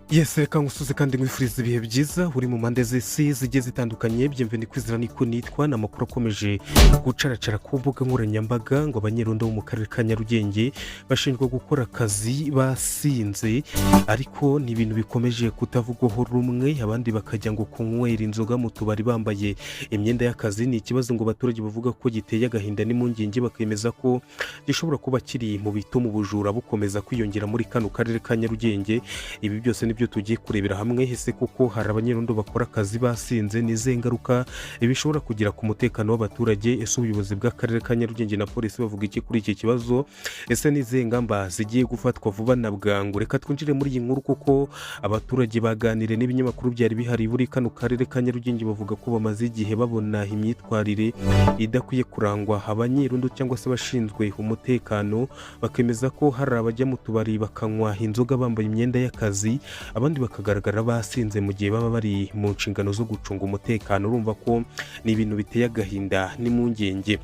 Yes, reka ngusuze kandi ngwifuriza ibihe byiza uri mu mpande z'isi zigiye zitandukanye byemve kwizera niko nitwa n'amakuru akomeje gucaracara ku mbuga nkoranyambaga ngo abanyerondo bo mu karere ka Nyarugenge bashinjwa gukora akazi basinze, ariko ni ibintu bikomeje kutavugwaho rumwe, abandi bakajya ngo kunywera inzoga mu tubari bambaye imyenda y'akazi. Ni ikibazo ngo abaturage bavuga ko giteye agahinda n'impungenge, bakemeza ko gishobora kuba kiri mu bituma ubujura bukomeza kwiyongera muri kano karere ka Nyarugenge. Ibi byose nibyo tugiye kurebera hamwe. Ese kuko hari abanyerondo bakora akazi basinze, nize ngaruka bishobora kugira ku mutekano w'abaturage? Ese ubuyobozi bw'Akarere ka Nyarugenge na Polisi bavuga iki kuri iki kibazo? Ese nize ngamba zigiye gufatwa vuba na bwangu? Reka twinjire muri iyi nkuru kuko abaturage baganire n'ibinyamakuru byari bihari buri kano karere ka Nyarugenge, bavuga ko bamaze igihe babona imyitwarire idakwiye kurangwa abanyerondo cyangwa se bashinzwe umutekano, bakemeza ko hari abajya mu tubari bakanywa inzoga bambaye imyenda y'akazi, abandi bakagaragara basinze mu gihe baba bari mu nshingano zo gucunga umutekano. Urumva ko ni ibintu biteye agahinda n'impungenge.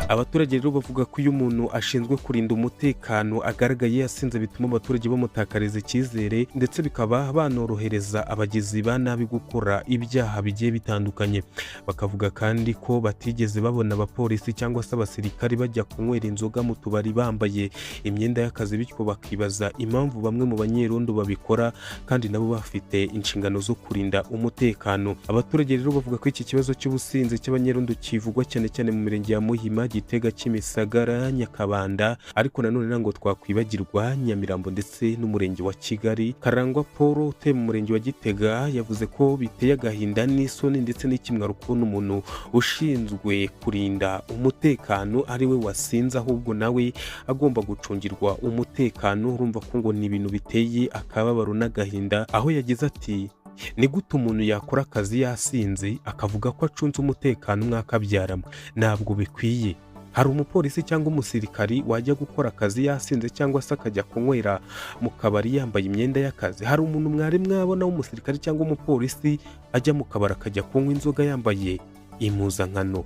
Abaturage rero bavuga ko iyo umuntu ashinzwe kurinda umutekano agaragaye yasinze bituma abaturage bamutakariza icyizere, ndetse bikaba banorohereza abagizi ba nabi gukora ibyaha bigiye bitandukanye. Bakavuga kandi ko batigeze babona abapolisi cyangwa se abasirikari bajya kunywera inzoga mu tubari bambaye imyenda y'akazi, bityo bakibaza impamvu bamwe mu banyerondo babikora kandi nabo bafite inshingano zo kurinda umutekano. Abaturage rero bavuga ko iki kibazo cy'ubusinzi cy'abanyerondo kivugwa cyane cyane mu mirenge ya Muhima, Gitega, Kimisagara, Nyakabanda, ariko nanone ntabwo twakwibagirwa Nyamirambo ndetse n'umurenge wa Kigali. Karangwa Paul utuye mu murenge wa Gitega yavuze ko biteye agahinda n'isoni ndetse n'ikimwaro kubona umuntu ushinzwe kurinda umutekano ari we wasinze, ahubwo nawe agomba gucungirwa umutekano. Urumva ko ngo ni ibintu biteye akababaro n'agahinda, aho yagize ati ni gute umuntu yakora akazi yasinze akavuga ko acunze umutekano mwakabyaramo? Ntabwo bikwiye. Hari umupolisi cyangwa umusirikari wajya gukora akazi yasinze cyangwa se akajya kunywera mu kabari yambaye imyenda y'akazi? Hari umuntu mwari mwabona w'umusirikari cyangwa umupolisi ajya mu kabari akajya kunywa inzoga yambaye impuzankano?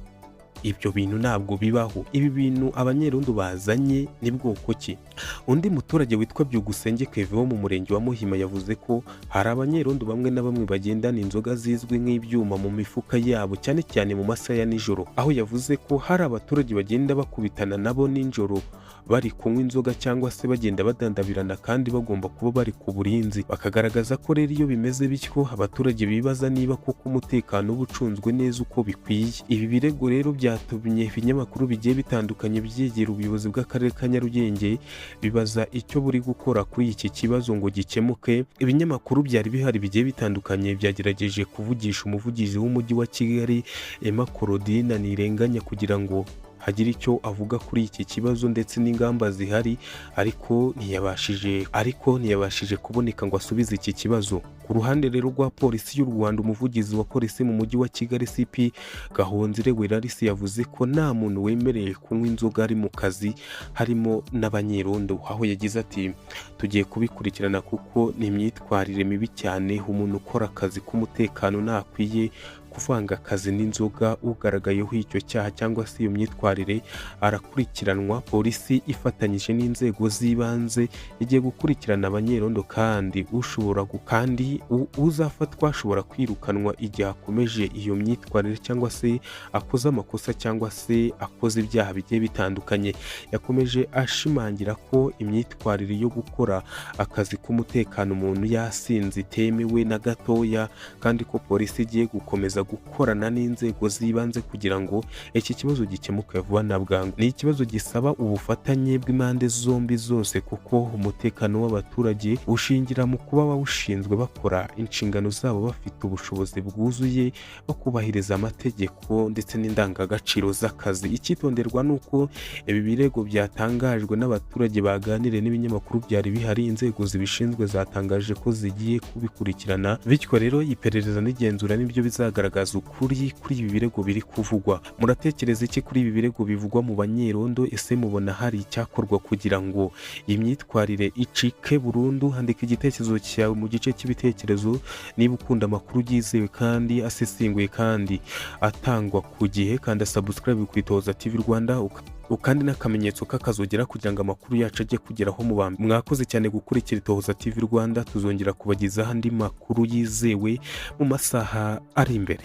Ibyo bintu ntabwo bibaho. Ibi bintu abanyerondo bazanye ni bwoko ki? Undi muturage witwa Byugusenge Kevin wo mu murenge wa Muhima yavuze ko hari abanyerondo bamwe na bamwe bagendana inzoga zizwi nk'ibyuma mu mifuka yabo, cyane cyane mu masaha ya nijoro, aho yavuze ko hari abaturage bagenda bakubitana nabo nijoro bari kunywa inzoga cyangwa se bagenda badandabirana kandi bagomba kuba bari ku burinzi. Bakagaragaza ko rero iyo bimeze bityo abaturage bibaza niba koko umutekano uba ucunzwe neza uko bikwiye. Ibi birego rero byatumye ibinyamakuru bigiye bitandukanye byegera ubuyobozi bw'Akarere ka Nyarugenge bibaza icyo buri gukora kuri iki kibazo ngo gikemuke. Ibinyamakuru byari bihari bigiye bitandukanye byagerageje kuvugisha umuvugizi w'umujyi wa Kigali Claudine Nirenganya kugira ngo hagira icyo avuga kuri iki kibazo ndetse n'ingamba zihari, ariko ntiyabashije kuboneka ngo asubize iki kibazo. Ku ruhande rero rwa Polisi y'u Rwanda, umuvugizi wa Polisi mu mujyi wa Kigali CP Gahonzire Werarisi yavuze ko nta muntu wemereye kunywa inzoga ari mu kazi harimo n'abanyerondo, aho yagize ati tugiye kubikurikirana kuko ni imyitwarire mibi cyane. Umuntu ukora akazi k'umutekano ntakwiye kuvanga akazi n'inzoga. Ugaragayeho icyo cyaha cyangwa se iyo myitwarire arakurikiranwa. Polisi ifatanyije n'inzego z'ibanze igiye gukurikirana abanyerondo, kandi uzafatwa ashobora kwirukanwa igihe akomeje iyo myitwarire cyangwa se akoze amakosa cyangwa se akoze ibyaha bigiye bitandukanye. Yakomeje ashimangira ko imyitwarire yo gukora akazi k'umutekano umuntu yasinze itemewe na gatoya, kandi ko Polisi igiye gukomeza gukorana n'inzego z'ibanze kugira ngo iki kibazo gikemuke vuba na bwangu. Ni ikibazo gisaba ubufatanye bw'impande zombi zose, kuko umutekano w'abaturage ushingira mu kuba bawushinzwe bakora inshingano zabo bafite ubushobozi bwuzuye, bakubahiriza amategeko ndetse n'indangagaciro z'akazi. Icyitonderwa ni uko ibi birego byatangajwe n'abaturage baganire n'ibinyamakuru byari bihari, inzego zibishinzwe zatangaje ko zigiye kubikurikirana, bityo rero iperereza n'igenzura nibyo bizagaragaza ukuri kuri ibi birego biri kuvugwa. Muratekereza iki kuri ibi birego bivugwa mu banyerondo? Ese mubona hari icyakorwa kugira ngo iyi myitwarire icike burundu? Handika igitekerezo cyawe mu gice cy'ibitekerezo. Niba ukunda amakuru yizewe kandi asesenguye kandi atangwa ku gihe, kanda subscribe ku Itohoza TV Rwanda kandi n'akamenyetso k'akazogera kugira ngo amakuru yacu ajye kugeraho mu bambere. Mwakoze cyane gukurikira Itohoza TV Rwanda, tuzongera kubagezaho andi makuru yizewe mu masaha ari imbere.